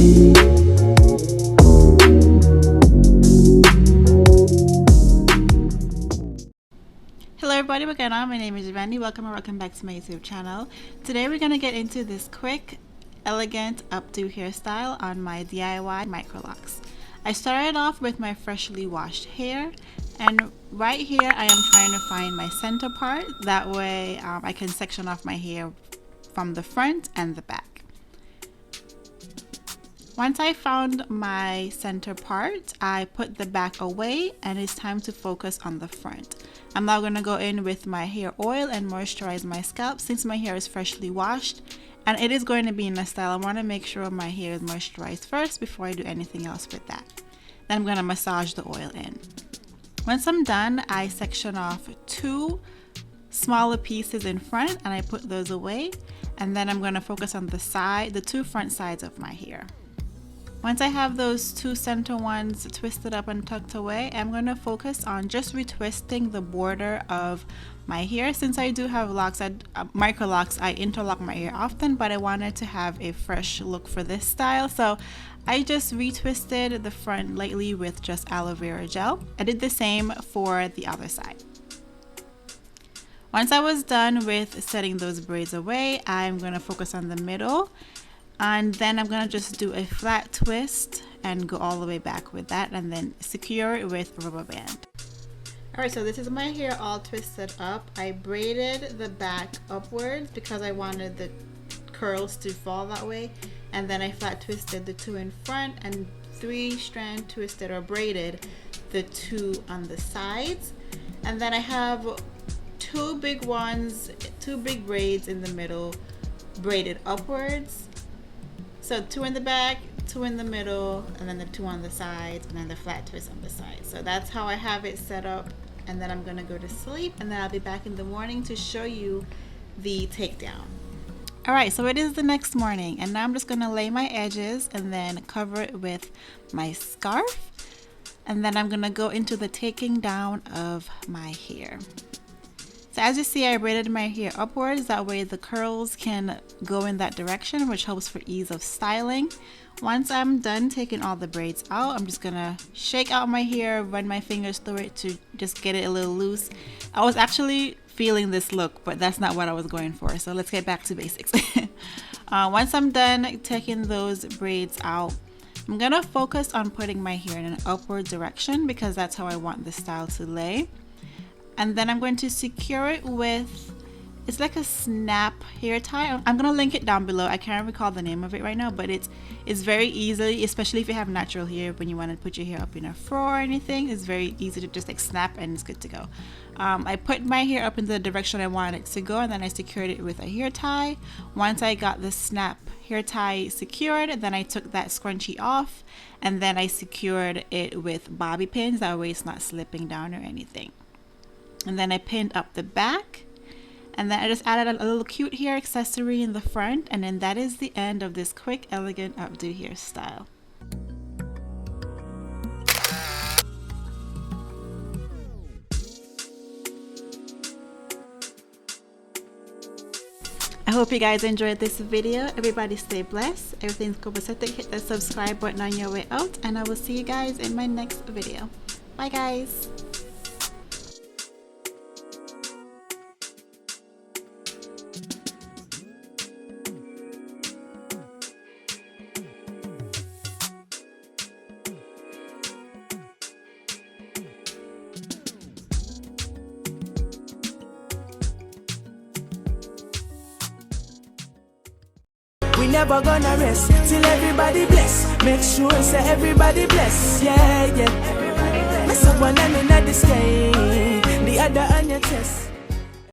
Hello everybody, what's going on? My name is Juvandy. Welcome back to my YouTube channel. Today we're going to get into this quick, elegant updo hairstyle on my DIY Microlocs. I started off with my freshly washed hair, and right here I am trying to find my center part. That way I can section off my hair from the front and the back. Once I found my center part, I put the back away and it's time to focus on the front. I'm now going to go in with my hair oil and moisturize my scalp since my hair is freshly washed, and it is going to be in a style. I want to make sure my hair is moisturized first before I do anything else with that. Then I'm going to massage the oil in. Once I'm done, I section off two smaller pieces in front and I put those away, and then I'm going to focus on the two front sides of my hair. Once I have those two center ones twisted up and tucked away, I'm going to focus on just retwisting the border of my hair. Since I do have locks, Microlocs, I interlock my hair often, but I wanted to have a fresh look for this style. So I just retwisted the front lightly with just aloe vera gel. I did the same for the other side. Once I was done with setting those braids away, I'm going to focus on the middle. And then I'm going to just do a flat twist and go all the way back with that, and then secure it with a rubber band. Alright, so this is my hair all twisted up. I braided the back upwards because I wanted the curls to fall that way. And then I flat twisted the two in front and 3-strand twisted or braided the two on the sides. And then I have two big braids in the middle, braided upwards. So two in the back, two in the middle, and then the two on the sides, and then the flat twist on the side. So that's how I have it set up, and then I'm gonna go to sleep, and then I'll be back in the morning to show you the takedown. All right, so it is the next morning, and now I'm just gonna lay my edges and then cover it with my scarf, and then I'm gonna go into the taking down of my hair. So as you see, I braided my hair upwards, that way the curls can go in that direction, which helps for ease of styling. Once I'm done taking all the braids out, I'm just gonna shake out my hair, run my fingers through it to just get it a little loose. I was actually feeling this look, but that's not what I was going for, so let's get back to basics. Once I'm done taking those braids out, I'm gonna focus on putting my hair in an upward direction because that's how I want the style to lay. And then I'm going to secure it with, it's like a snap hair tie. I'm going to link it down below. I can't recall the name of it right now, but it's very easy, especially if you have natural hair, when you want to put your hair up in a fro or anything. It's very easy to just like snap and it's good to go. I put my hair up in the direction I wanted it to go, and then I secured it with a hair tie. Once I got the snap hair tie secured, then I took that scrunchie off, and then I secured it with bobby pins. That way it's not slipping down or anything. And then I pinned up the back, and then I just added a little cute hair accessory in the front, and then that is the end of this quick, elegant updo hairstyle. I hope you guys enjoyed this video. Everybody stay blessed. Everything's Copacetic. Hit that subscribe button on your way out, and I will see you guys in my next video. Bye guys. We never gonna rest till everybody bless. Make sure say everybody bless. Yeah, yeah. Everybody bless. Miss up one hand in the sky, the other on your chest.